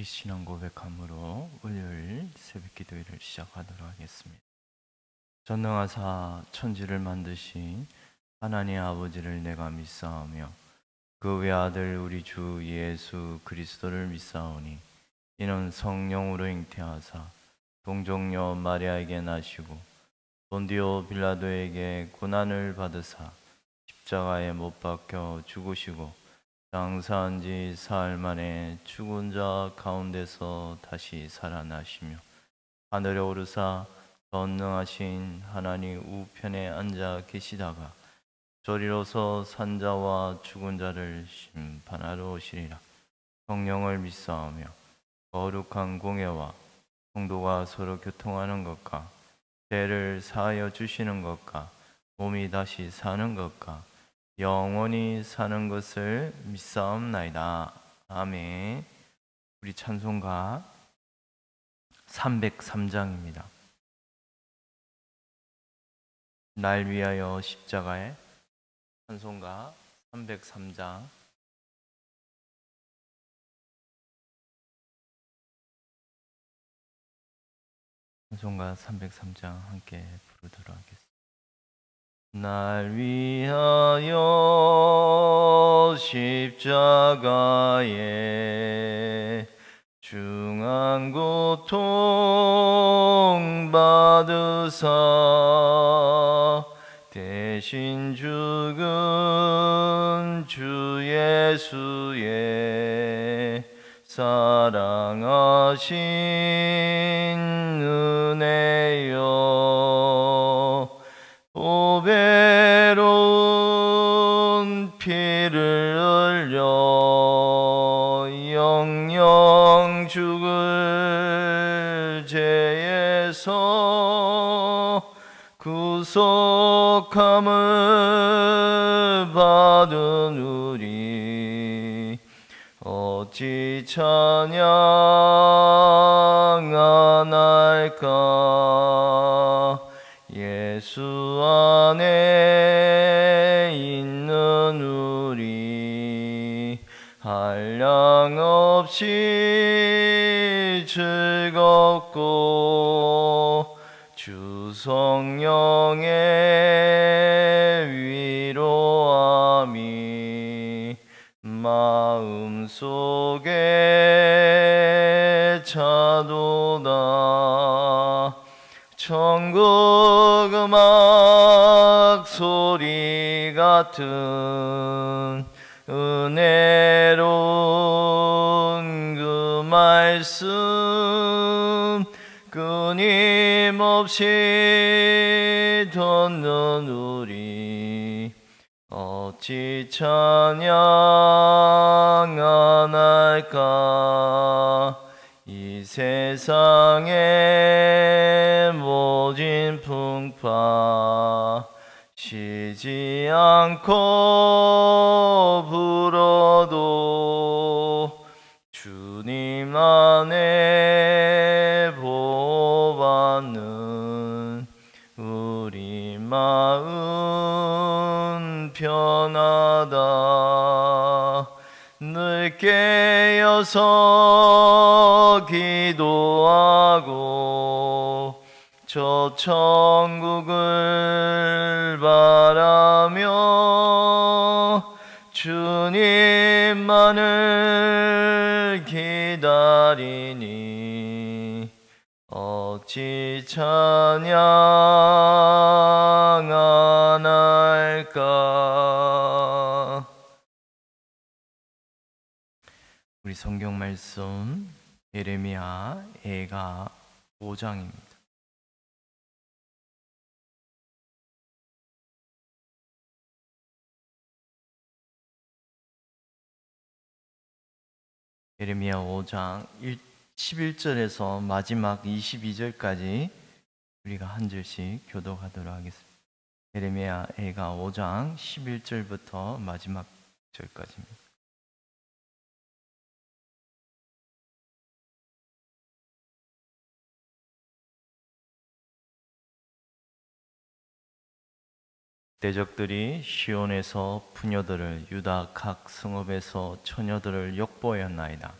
신앙 고백함으로 월요일 새벽 기도회를 시작하도록 하겠습니다. 전능하사 천지를 만드신 하나님 아버지를 내가 믿사오며 그 외아들 우리 주 예수 그리스도를 믿사오니 이는 성령으로 잉태하사 동정녀 마리아에게 나시고 본디오 빌라도에게 고난을 받으사 십자가에 못 박혀 죽으시고 장사한 지 사흘 만에 죽은 자 가운데서 다시 살아나시며 하늘에 오르사 전능하신 하나님 우편에 앉아 계시다가 저리로서 산자와 죽은 자를 심판하러 오시리라. 성령을 믿사오며 거룩한 공예와 성도가 서로 교통하는 것과 죄를 사하여 주시는 것과 몸이 다시 사는 것과 영원히 사는 것을 믿사옵나이다. 아멘. 우리 찬송가 303장입니다. 날 위하여 십자가에 찬송가 303장. 찬송가 303장 함께 부르도록 하겠습니다. 날 위하여 십자가에 중한 고통 받으사 대신 죽은 주 예수의 사랑하신 은혜여 보배로운 피를 흘려 영영 죽을 죄에서 구속함을 받은 우리 어찌 찬양하나이까. 예수 안에 있는 우리 한량없이 즐겁고 주 성령의 위로함이 마음속에 차도다. 천국 음악 소리 같은 은혜로운 그 말씀 끊임없이 듣는 우리 어찌 찬양하나이까. 이 세상의 모진 풍파 쉬지 않고 불어도 주님 안에 보호받는 우리 마음 편하다. 늘 깨어서 기도하고 저 천국을 바라며 주님만을 기다리니 어찌 찬양하나이까. 우리 성경 말씀 예레미야 애가 5장입니다. 예레미야 5장 11절에서 마지막 22절까지 우리가 한 절씩 교독하도록 하겠습니다. 예레미야 애가 5장 11절부터 마지막 절까지입니다. 대적들이 시온에서 부녀들을 유다 각 성읍에서 처녀들을 욕보였나이다.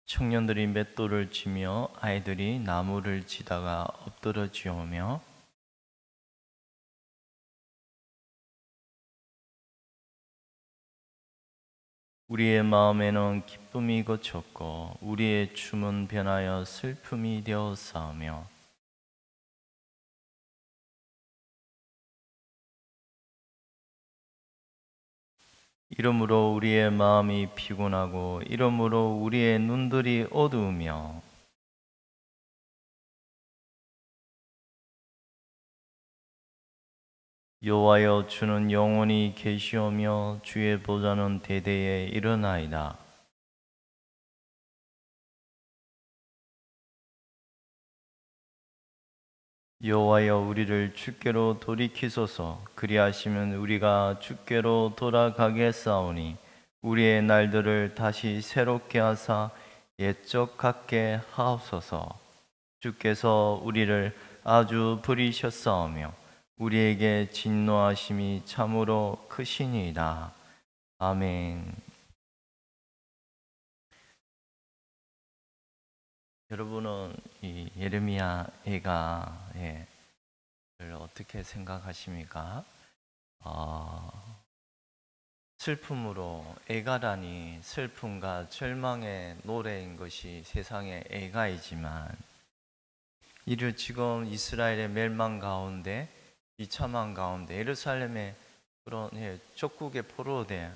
청년들이 맷돌을 치며 아이들이 나무를 치다가 엎드러지오며 우리의 마음에는 기쁨이 거쳤고 우리의 춤은 변하여 슬픔이 되었사오며 이러므로 우리의 마음이 피곤하고 이러므로 우리의 눈들이 어두우며 여호와여 주는 영원히 계시오며 주의 보좌는 대대에 이르나이다. 여호와여 우리를 주께로 돌이키소서. 그리하시면 우리가 주께로 돌아가겠사오니 우리의 날들을 다시 새롭게 하사 옛적 같게 하옵소서. 주께서 우리를 아주 버리셨사오며 우리에게 진노하심이 참으로 크시니이다. 아멘. 여러분은 이 예레미야 애가를 어떻게 생각하십니까? 슬픔으로 애가라니 슬픔과 절망의 노래인 것이 세상의 애가이지만 이를 지금 이스라엘의 멸망 가운데 비참한 가운데 예루살렘의 그런 적국에 포로된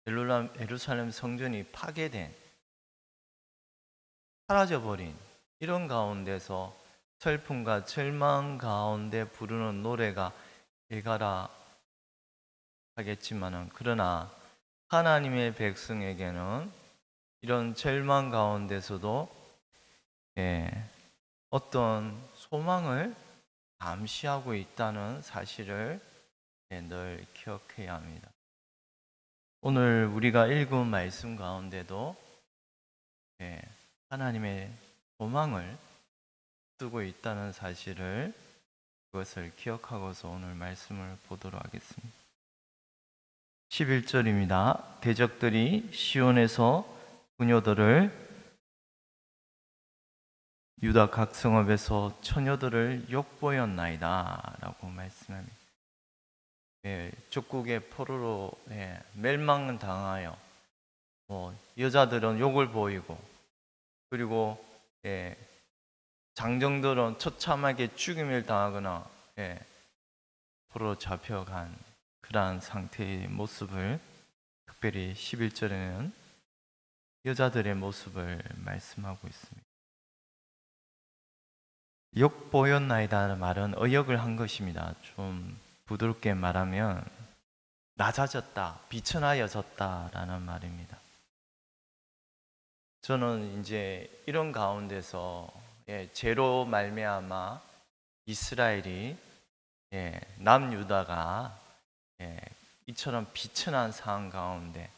예루살렘 성전이 파괴된 사라져버린 이런 가운데서 슬픔과 절망 가운데 부르는 노래가 애가라 하겠지만은 그러나 하나님의 백성에게는 이런 절망 가운데서도 어떤 소망을 감시하고 있다는 사실을 늘 기억해야 합니다. 오늘 우리가 읽은 말씀 가운데도 하나님의 소망을 두고 있다는 사실을 그것을 기억하고서 오늘 말씀을 보도록 하겠습니다. 11절입니다. 대적들이 시온에서 부녀들을 유다 각 성읍에서 처녀들을 욕보였나이다 라고 말씀합니다. 적국의 포로로 멸망을 당하여 여자들은 욕을 보이고 그리고 장정들은 처참하게 죽임을 당하거나 포로 잡혀간 그러한 상태의 모습을 특별히 11절에는 여자들의 모습을 말씀하고 있습니다. 욕보였나이다는 말은 의역을 한 것입니다. 좀 부드럽게 말하면 낮아졌다, 비천하여졌다라는 말입니다. 저는 이제 이런 가운데서 죄로 말미암아 이스라엘이 남유다가 이처럼 비천한 상황 가운데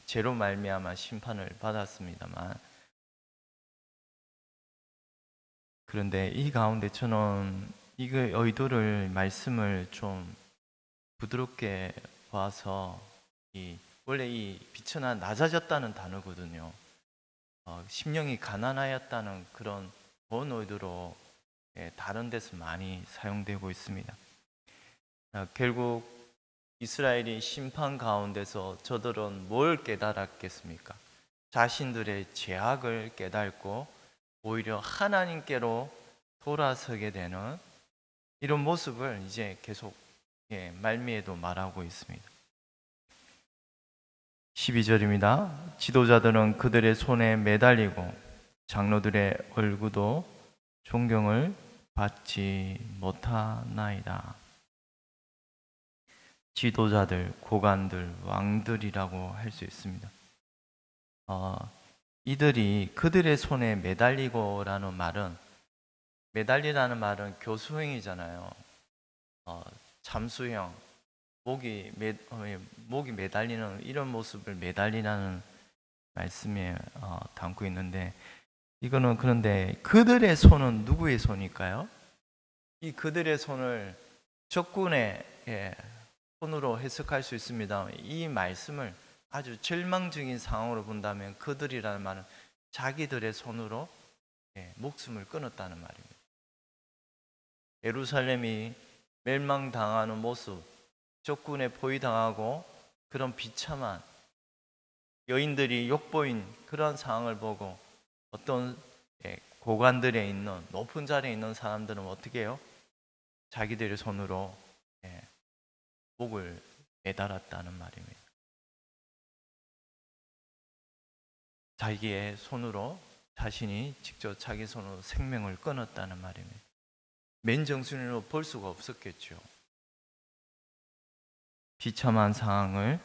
죄로 말미암아 심판을 받았습니다만 그런데 이 가운데 저는 이거 의도를 말씀을 좀 부드럽게 봐서 원래 이 비천한 낮아졌다는 단어거든요. 심령이 가난하였다는 그런 좋은 의도로 다른 데서 많이 사용되고 있습니다. 결국 이스라엘이 심판 가운데서 저들은 뭘 깨달았겠습니까? 자신들의 죄악을 깨닫고 오히려 하나님께로 돌아서게 되는 이런 모습을 이제 계속 말미에도 말하고 있습니다. 12절입니다. 지도자들은 그들의 손에 매달리고 장로들의 얼굴도 존경을 받지 못하나이다. 지도자들, 고관들, 왕들이라고 할 수 있습니다. 이들이 그들의 손에 매달리고라는 말은 매달리라는 말은 교수형이잖아요. 잠수형, 목이 매달리는 이런 모습을 매달리라는 말씀에 담고 있는데 이거는 그런데 그들의 손은 누구의 손일까요? 이 그들의 손을 적군의 손으로 해석할 수 있습니다. 이 말씀을 아주 절망적인 상황으로 본다면 그들이라는 말은 자기들의 손으로 목숨을 끊었다는 말입니다. 예루살렘이 멸망당하는 모습, 적군에 포위당하고 그런 비참한 여인들이 욕보인 그런 상황을 보고 어떤 고관들에 있는 높은 자리에 있는 사람들은 어떻게 해요? 자기들의 손으로 목을 매달았다는 말입니다. 자기의 손으로 자신이 직접 자기 손으로 생명을 끊었다는 말입니다. 맨정신으로 볼 수가 없었겠죠. 비참한 상황을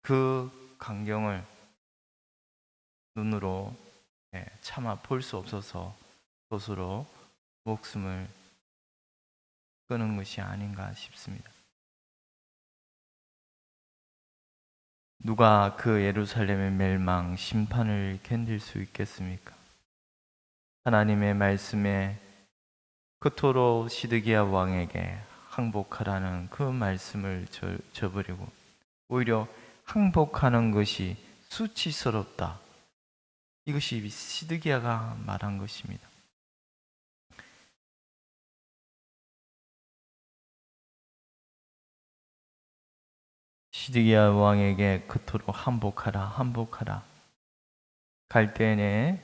그 광경을 눈으로 차마 볼 수 없어서 스스로 목숨을 끊은 것이 아닌가 싶습니다. 누가 그 예루살렘의 멸망, 심판을 견딜 수 있겠습니까? 하나님의 말씀에 그토록 시드기야 왕에게 항복하라는 그 말씀을 저버리고 오히려 항복하는 것이 수치스럽다. 이것이 시드기야가 말한 것입니다. 시드기야 왕에게 그토록 항복하라. 갈대네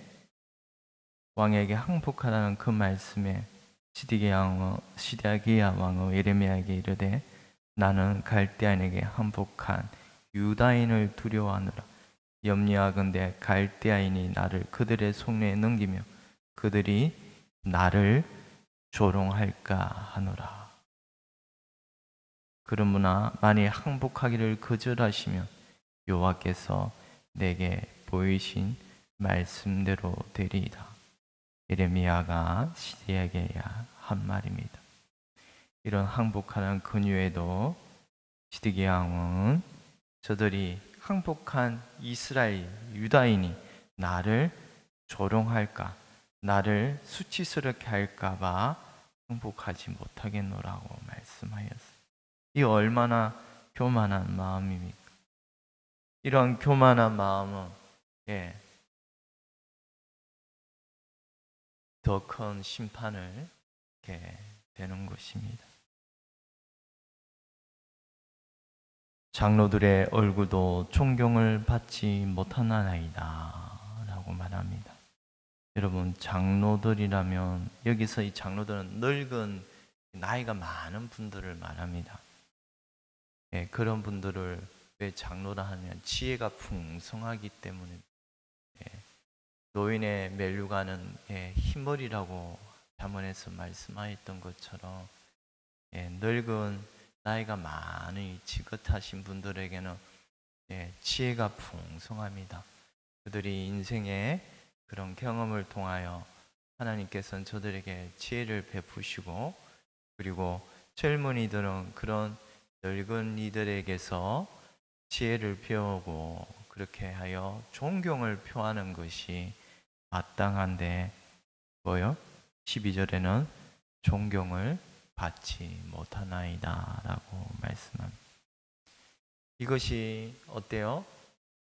왕에게 항복하라는 그 말씀에 시드기야 왕은 예레미야에게 이르되 나는 갈대아인에게 항복한 유다인을 두려워하노라. 염려하건대 갈대아인이 나를 그들의 손에 넘기며 그들이 나를 조롱할까 하노라. 그러므나 만일 항복하기를 거절하시면 여호와께서 내게 보이신 말씀대로 되리이다. 예레미야가 시드기야에게 한 말입니다. 이런 항복하는 근유에도 시드기야 왕은 저들이 항복한 이스라엘 유다인이 나를 조롱할까, 나를 수치스럽게 할까봐 항복하지 못하겠노라고 말씀하였어요. 이 얼마나 교만한 마음입니까? 이런 교만한 마음은 더 큰 심판을 받게 되는 것입니다. 장로들의 얼굴도 존경을 받지 못하나이다 라고 말합니다. 여러분, 장로들이라면 여기서 이 장로들은 늙은 나이가 많은 분들을 말합니다. 그런 분들을 왜 장로라 하면 지혜가 풍성하기 때문에 노인의 면류관은 흰머리라고 잠언에서 말씀하였던 것처럼 늙은 나이가 많이 지긋하신 분들에게는 지혜가 풍성합니다. 그들이 인생의 그런 경험을 통하여 하나님께서는 저들에게 지혜를 베푸시고 그리고 젊은이들은 그런 늙은 이들에게서 지혜를 배우고 그렇게 하여 존경을 표하는 것이 마땅한데 뭐요? 12절에는 존경을 받지 못하나이다 라고 말씀합니다. 이것이 어때요?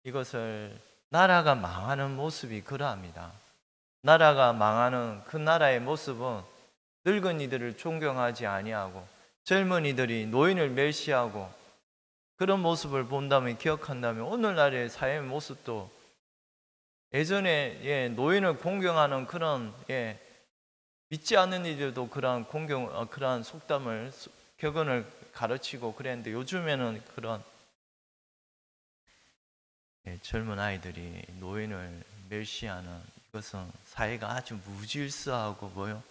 이것을 나라가 망하는 모습이 그러합니다. 나라가 망하는 그 나라의 모습은 늙은이들을 존경하지 아니하고 젊은이들이 노인을 멸시하고 그런 모습을 본다면 기억한다면 오늘날의 사회의 모습도 예전에 노인을 공경하는 그런 믿지 않는 이들도 그러한 그러한 속담을 격언을 가르치고 그랬는데 요즘에는 그런 젊은 아이들이 노인을 멸시하는 이것은 사회가 아주 무질서하고 뭐요?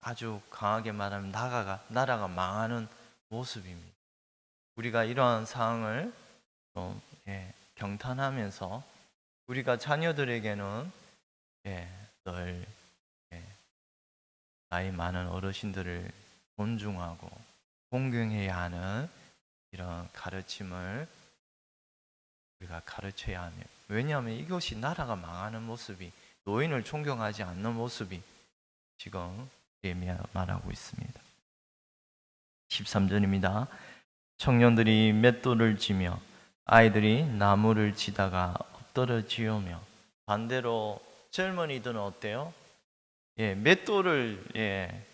아주 강하게 말하면 나라가 망하는 모습입니다. 우리가 이러한 상황을 좀 경탄하면서 우리가 자녀들에게는 늘 나이 많은 어르신들을 존중하고 공경해야 하는 이런 가르침을 우리가 가르쳐야 하며 왜냐하면 이것이 나라가 망하는 모습이 노인을 존경하지 않는 모습이 지금 예레미야 말하고 있습니다. 13절입니다. 청년들이 맷돌을 지며 아이들이 나무를 지다가 엎드러지우며 반대로 젊은이들은 어때요? 맷돌을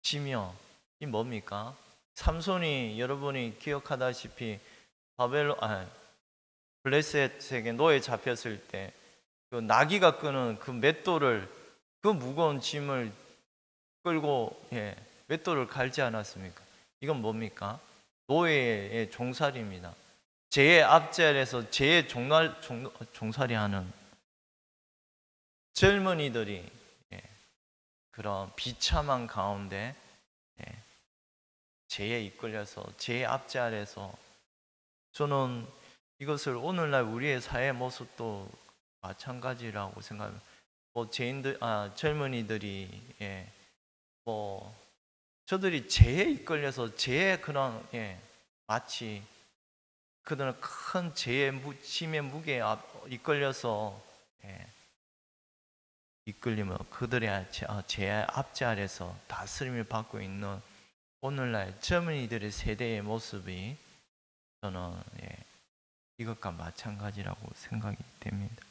치며, 이 뭡니까? 삼손이, 여러분이 기억하다시피 블레셋에게 노예 잡혔을 때 그 나귀가 끄는 그 맷돌을, 그 무거운 짐을 끌고 맷돌을 갈지 않았습니까? 이건 뭡니까? 노예의 종살이입니다. 제의 앞자리에서 제의 종살이하는 젊은이들이 그런 비참한 가운데 죄에 이끌려서 죄의 앞자리에서, 저는 이것을 오늘날 우리의 사회 모습도 마찬가지라고 생각합니다. 젊은이들이 저들이 죄에 이끌려서 죄의 그런 마치 그들은 큰 죄의 짐의 무게에 이끌려서 이끌리면 그들의 죄의 앞자리에서 다스림을 받고 있는 오늘날 젊은이들의 세대의 모습이 저는 이것과 마찬가지라고 생각이 됩니다.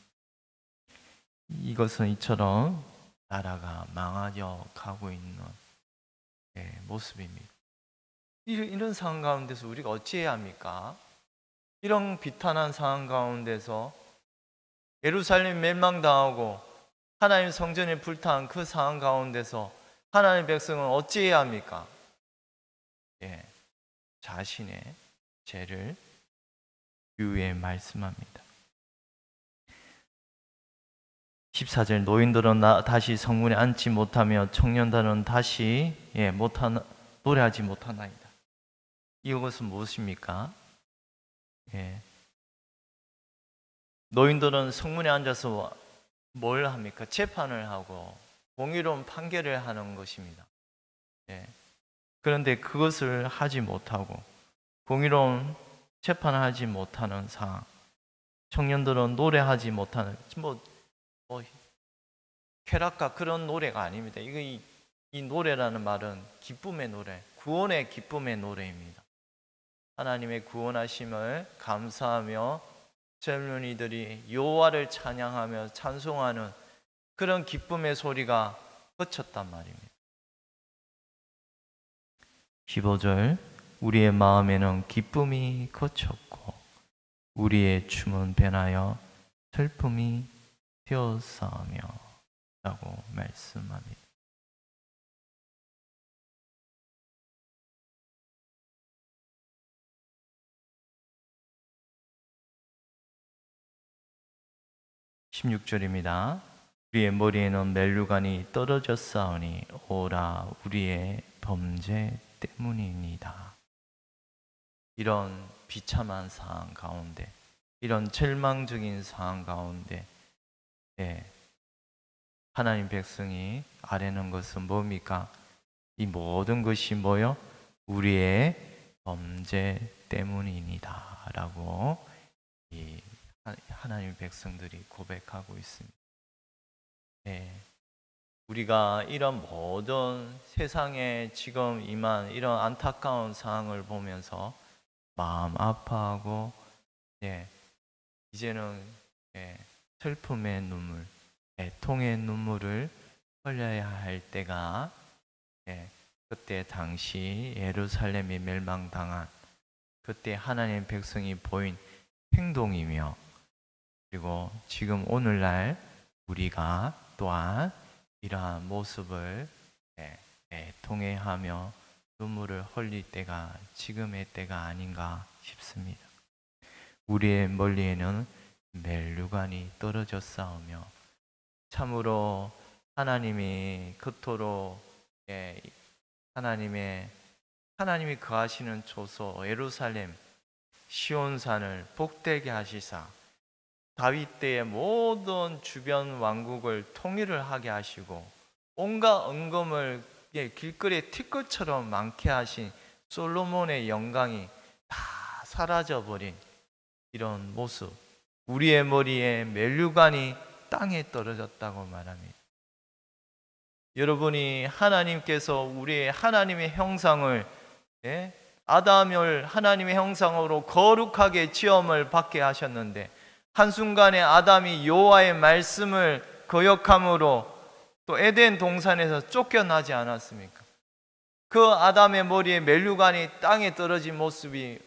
이것은 이처럼 나라가 망하여 가고 있는 모습입니다. 이런 상황 가운데서 우리가 어찌해야 합니까? 이런 비탄한 상황 가운데서 예루살렘 멸망당하고 하나님 성전이 불타는 그 상황 가운데서 하나님의 백성은 어찌해야 합니까? 자신의 죄를 유에 말씀합니다. 14절, 노인들은 다시 성문에 앉지 못하며 청년들은 다시 노래하지 못하나이다. 이것은 무엇입니까? 노인들은 성문에 앉아서 뭘 합니까? 재판을 하고 공의로운 판결을 하는 것입니다. 그런데 그것을 하지 못하고 공의로운 재판을 하지 못하는 상황, 청년들은 노래하지 못하는, 쾌락과 그런 노래가 아닙니다. 이 노래라는 말은 기쁨의 노래, 구원의 기쁨의 노래입니다. 하나님의 구원하심을 감사하며 젊은이들이 여호와를 찬양하며 찬송하는 그런 기쁨의 소리가 뻗쳤단 말입니다. 15절, 우리의 마음에는 기쁨이 거쳤고 우리의 춤은 변하여 슬픔이 되었사오며 라고 말씀합니다. (16절입니다) 우리의 머리에는 멜류관이 떨어졌사오니 오라 우리의 범죄 때문입니다. 이런 비참한 상황 가운데, 이런 절망적인 상황 가운데 하나님 백성이 아뢰는 것은 뭡니까? 이 모든 것이 뭐요? 우리의 범죄 때문입니다 라고 이 하나님 백성들이 고백하고 있습니다. 우리가 이런 모든 세상에 지금 임한 이런 안타까운 상황을 보면서 마음 아파하고 이제는 슬픔의 눈물, 애통의 눈물을 흘려야 할 때가 그때 당시 예루살렘이 멸망당한 그때 하나님의 백성이 보인 행동이며, 그리고 지금 오늘날 우리가 또한 이러한 모습을 통해하며 눈물을 흘릴 때가 지금의 때가 아닌가 싶습니다. 우리의 멀리에는 멜류관이 떨어졌사오며, 참으로 하나님이 그토록 하나님이 거하시는 초소 예루살렘 시온산을 복되게 하시사 다윗 때의 모든 주변 왕국을 통일을 하게 하시고 온갖 은금을 길거리에 티끌처럼 많게 하신 솔로몬의 영광이 다 사라져버린 이런 모습, 우리의 머리에 멜류관이 땅에 떨어졌다고 말합니다. 여러분이 하나님께서 우리의 하나님의 형상을 아담을 하나님의 형상으로 거룩하게 지음을 받게 하셨는데 한순간에 아담이 여호와의 말씀을 거역함으로 또 에덴 동산에서 쫓겨나지 않았습니까? 그 아담의 머리에 면류관이 땅에 떨어진 모습이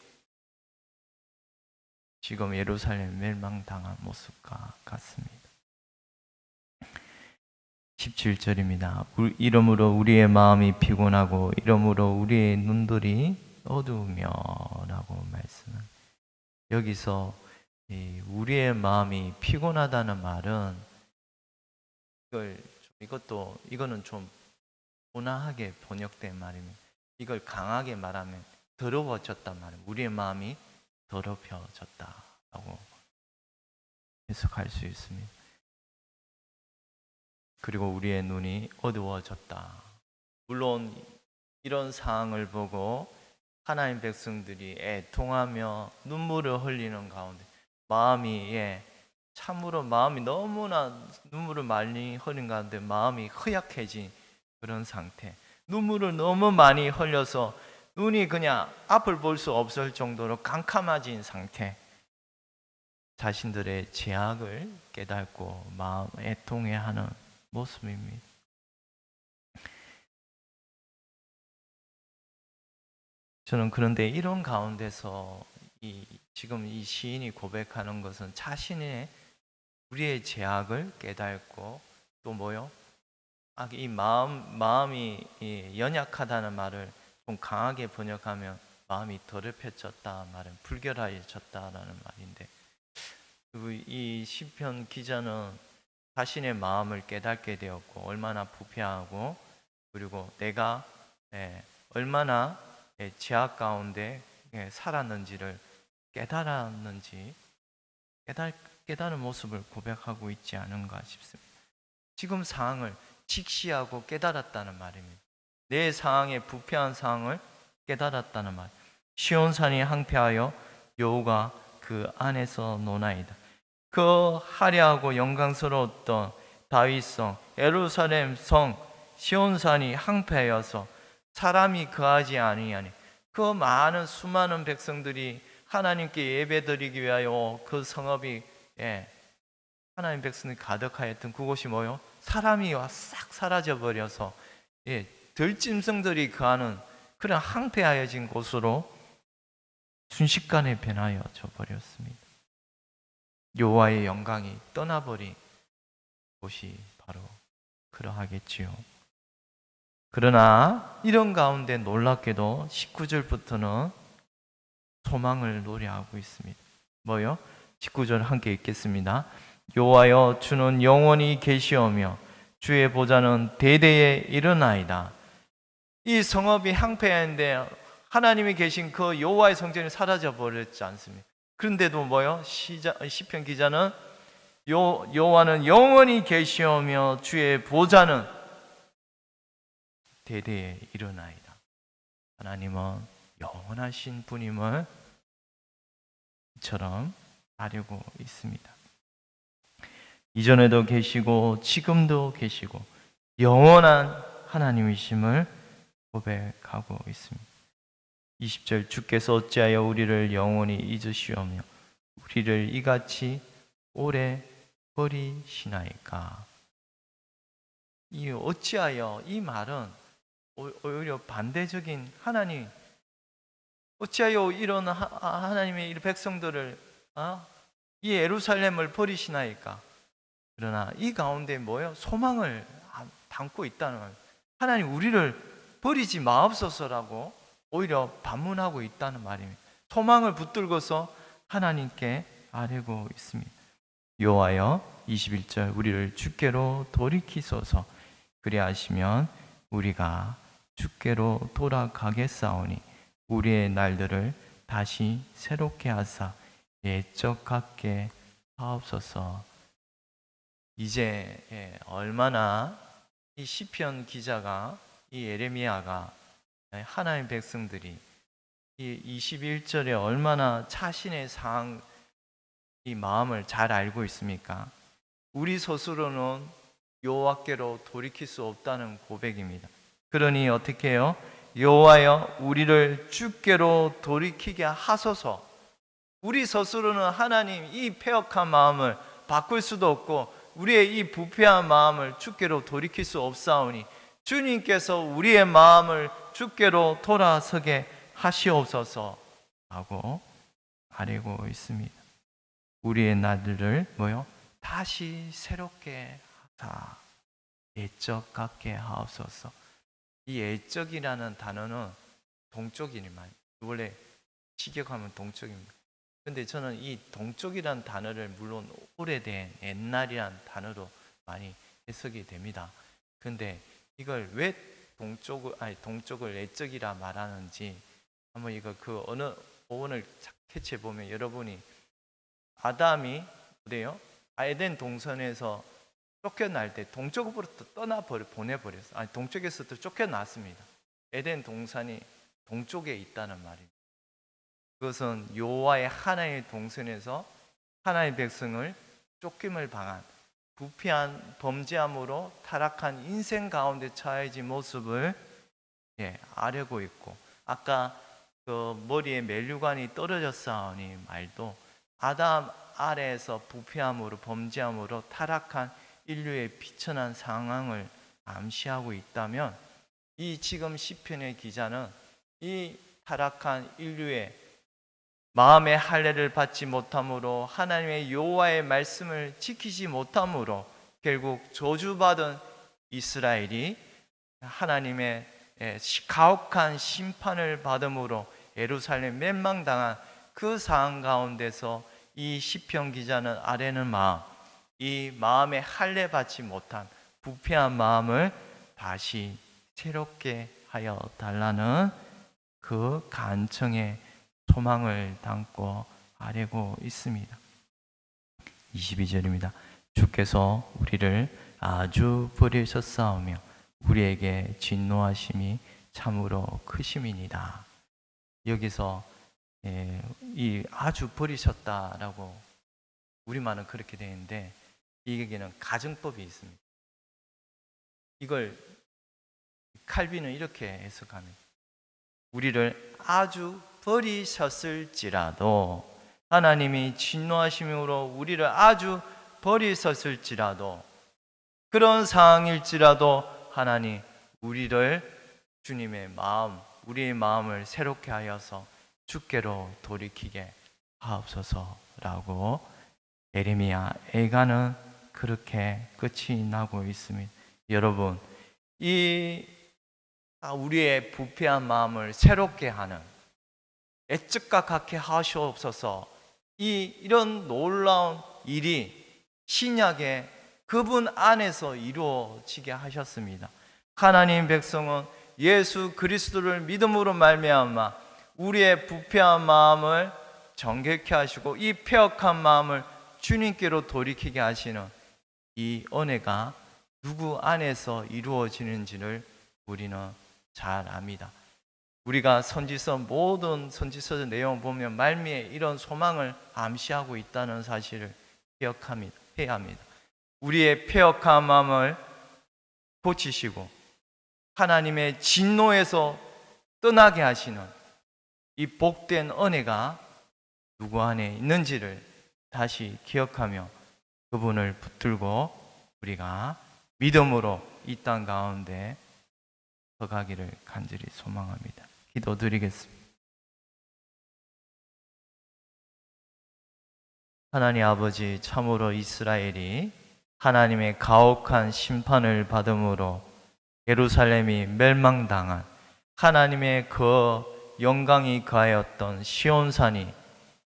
지금 예루살렘 멸망당한 모습과 같습니다. 17절입니다. 이러므로 우리의 마음이 피곤하고 이러므로 우리의 눈들이 어두우며 라고 말씀은, 여기서 우리의 마음이 피곤하다는 말은 이거는 좀 온화하게 번역된 말입니다. 이걸 강하게 말하면 더러워졌단 말입니다. 우리의 마음이 더럽혀졌다라고 해석할 수 있습니다. 그리고 우리의 눈이 어두워졌다. 물론 이런 상황을 보고 하나님 백성들이 애통하며 눈물을 흘리는 가운데 참으로 마음이 너무나 눈물을 많이 흘린 가운데 마음이 허약해진 그런 상태, 눈물을 너무 많이 흘려서 눈이 그냥 앞을 볼 수 없을 정도로 캄캄해진 상태, 자신들의 죄악을 깨닫고 마음 애통해하는 모습입니다. 저는 그런데 이런 가운데서 지금 이 시인이 고백하는 것은 자신의 우리의 죄악을 깨닫고 또 이 마음이 연약하다는 말을 좀 강하게 번역하면 마음이 더럽혀졌다 말은 불결해졌다라는 말인데, 그리고 이 시편 기자는 자신의 마음을 깨닫게 되었고 얼마나 부패하고 그리고 내가 얼마나 죄악 가운데 살았는지를 깨달은 모습을 고백하고 있지 않은가 싶습니다. 지금 상황을 직시하고 깨달았다는 말입니다. 내 상황의 부패한 상황을 깨달았다는 말. 시온산이 항폐하여 여호가 그 안에서 노나이다. 그 화려하고 영광스러웠던 다윗성, 예루살렘 성 시온산이 항폐하여서 사람이 거하지 아니하니, 그 많은 수많은 백성들이 하나님께 예배드리기 위하여 그 성읍이 하나님 백성이 가득하였던 그곳이 사람이 싹 사라져 버려서 들짐승들이 거하는 그런 항폐하여진 곳으로 순식간에 변하여져 버렸습니다. 여호와의 영광이 떠나버린 곳이 바로 그러하겠지요. 그러나 이런 가운데 놀랍게도 19절부터는 소망을 노래하고 있습니다. 19절 함께 읽겠습니다. 여호와여, 주는 영원히 계시오며 주의 보좌는 대대에 이르나이다. 이 성읍이 항폐했는데 하나님이 계신 그 여호와의 성전이 사라져 버렸지 않습니까? 그런데도 시편 기자는 여호와는 영원히 계시오며 주의 보좌는 대대에 이르나이다. 하나님은 영원하신 분임을 처럼 알고 있습니다. 이전에도 계시고 지금도 계시고 영원한 하나님이심을 고백하고 있습니다. 20절, 주께서 어찌하여 우리를 영원히 잊으시오며 우리를 이같이 오래 버리시나이까. 이 어찌하여, 이 말은 오히려 반대적인, 하나님 어찌하여 이런 하나님의 이 백성들을 이 예루살렘을 버리시나이까. 그러나 이 가운데 소망을 담고 있다는 거예요. 하나님 우리를 버리지 마옵소서라고 오히려 반문하고 있다는 말입니다. 소망을 붙들고서 하나님께 아뢰고 있습니다. 여호와여, 21절, 우리를 주께로 돌이키소서. 그리하시면 우리가 주께로 돌아가겠사오니 우리의 날들을 다시 새롭게 하사 옛적 같게 하옵소서. 이제 얼마나 이 시편 기자가, 이 예레미야가, 하나님 백성들이 이 21절에 얼마나 자신의 상황, 이 마음을 잘 알고 있습니까? 우리 스스로는 여호와께로 돌이킬 수 없다는 고백입니다. 그러니 어떻게 해요? 여호와여, 우리를 주께로 돌이키게 하소서. 우리 스스로는 하나님 이 패역한 마음을 바꿀 수도 없고 우리의 이 부패한 마음을 주께로 돌이킬 수 없사오니 주님께서 우리의 마음을 주께로 돌아서게 하시옵소서 라고 아뢰고 있습니다. 우리의 날들을 다시 새롭게 하사 애적 갖게 하옵소서. 이 애적이라는 단어는 동쪽이니만 원래 직역하면 동쪽입니다. 근데 저는 이 동쪽이라는 단어를 물론 오래된 옛날이라는 단어로 많이 해석이 됩니다. 근데 이걸 왜 동쪽을 애적이라 말하는지 한번 이거 그 어느 오원을 캐치해 보면 여러분이 아담이 어때요? 에덴 동산에서 쫓겨날 때 동쪽으로부터 보내버렸어요. 동쪽에서도 쫓겨났습니다. 에덴 동산이 동쪽에 있다는 말입니다. 그것은 여호와의 하나님의 동산에서 하나님의 백성을 쫓김을 당한 부패한 범죄함으로 타락한 인생 가운데 처해진 모습을 아뢰고 있고, 아까 그 머리에 면류관이 떨어졌사오니 말도 아담 아래에서 부패함으로 범죄함으로 타락한 인류의 비천한 상황을 암시하고 있다면, 이 지금 시편의 기자는 이 타락한 인류의 마음의 할례를 받지 못함으로 하나님의 여호와의 말씀을 지키지 못함으로 결국 저주받은 이스라엘이 하나님의 가혹한 심판을 받음으로 예루살렘 멸망당한 그 상황 가운데서 이 시편 기자는 아뢰는 마음, 이 마음의 할례 받지 못한 부패한 마음을 다시 새롭게 하여 달라는 그 간청의 소망을 담고 아뢰고 있습니다. 22절입니다. 주께서 우리를 아주 버리셨사오며 우리에게 진노하심이 참으로 크심이니이다. 여기서 이 아주 버리셨다라고 우리말은 그렇게 되는데, 이게는 가정법이 있습니다. 이걸 칼빈은 이렇게 해석합니다. 우리를 아주 버리셨을지라도, 하나님이 진노하심으로 우리를 아주 버리셨을지라도, 그런 상황일지라도 하나님 우리를 주님의 마음, 우리의 마음을 새롭게 하여서 주께로 돌이키게 하옵소서라고 예레미야 애가는 그렇게 끝이 나고 있습니다. 여러분, 이 우리의 부패한 마음을 새롭게 하는 애적과 같게 하시옵소서, 이런 놀라운 일이 신약의 그분 안에서 이루어지게 하셨습니다. 하나님 백성은 예수 그리스도를 믿음으로 말미암아 우리의 부패한 마음을 정결케 하시고 이 패역한 마음을 주님께로 돌이키게 하시는 이 은혜가 누구 안에서 이루어지는지를 우리는 잘 압니다. 우리가 모든 선지서 내용을 보면 말미에 이런 소망을 암시하고 있다는 사실을 해야 합니다. 우리의 패역한 마음을 고치시고 하나님의 진노에서 떠나게 하시는 이 복된 은혜가 누구 안에 있는지를 다시 기억하며 그분을 붙들고 우리가 믿음으로 이 땅 가운데 서가기를 간절히 소망합니다. 기도드리겠습니다. 하나님 아버지, 참으로 이스라엘이 하나님의 가혹한 심판을 받음으로 예루살렘이 멸망당한, 하나님의 그 영광이 거하였던 시온산이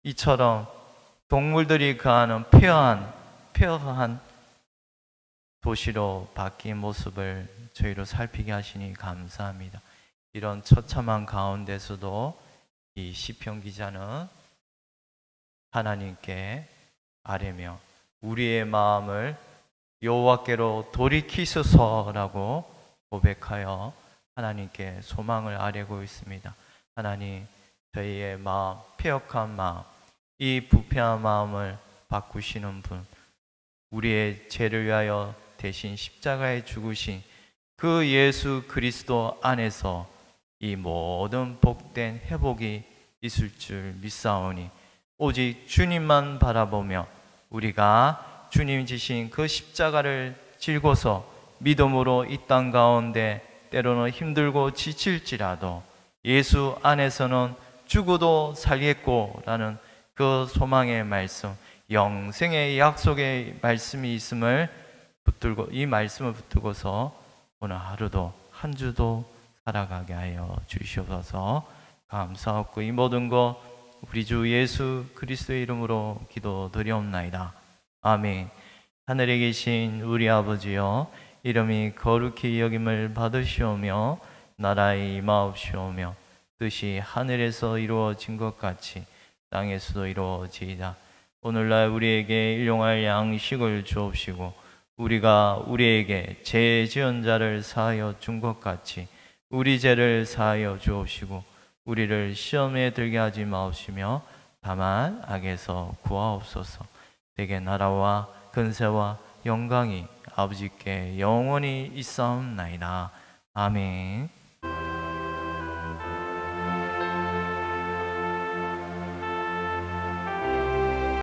이처럼 동물들이 거하는 폐허한 도시로 바뀐 모습을 저희로 살피게 하시니 감사합니다. 이런 처참한 가운데서도 이 시편 기자는 하나님께 아뢰며 우리의 마음을 여호와께로 돌이키소서라고 고백하여 하나님께 소망을 아뢰고 있습니다. 하나님, 저희의 마음, 패역한 마음, 이 부패한 마음을 바꾸시는 분, 우리의 죄를 위하여 대신 십자가에 죽으신 그 예수 그리스도 안에서 이 모든 복된 회복이 있을 줄 믿사오니 오직 주님만 바라보며 우리가 주님 지신 그 십자가를 질고서 믿음으로 이 땅 가운데 때로는 힘들고 지칠지라도 예수 안에서는 죽어도 살겠고 라는 그 소망의 말씀, 영생의 약속의 말씀이 있음을 붙들고, 이 말씀을 붙들고서 오늘 하루도 한 주도 살아가게 하여 주시옵소서. 감사하고 이 모든 것 우리 주 예수 그리스도의 이름으로 기도드리옵나이다. 아멘. 하늘에 계신 우리 아버지여, 이름이 거룩히 여김을 받으시오며 나라의 임하옵시오며 뜻이 하늘에서 이루어진 것 같이 땅에서도 이루어지이다. 오늘날 우리에게 일용할 양식을 주옵시고 우리가 우리에게 죄 지은 자를 사하여 준 것 같이 우리 죄를 사하여 주옵시고 우리를 시험에 들게 하지 마옵시며 다만 악에서 구하옵소서. 대개 나라와 근세와 영광이 아버지께 영원히 있사옵나이다. 아멘.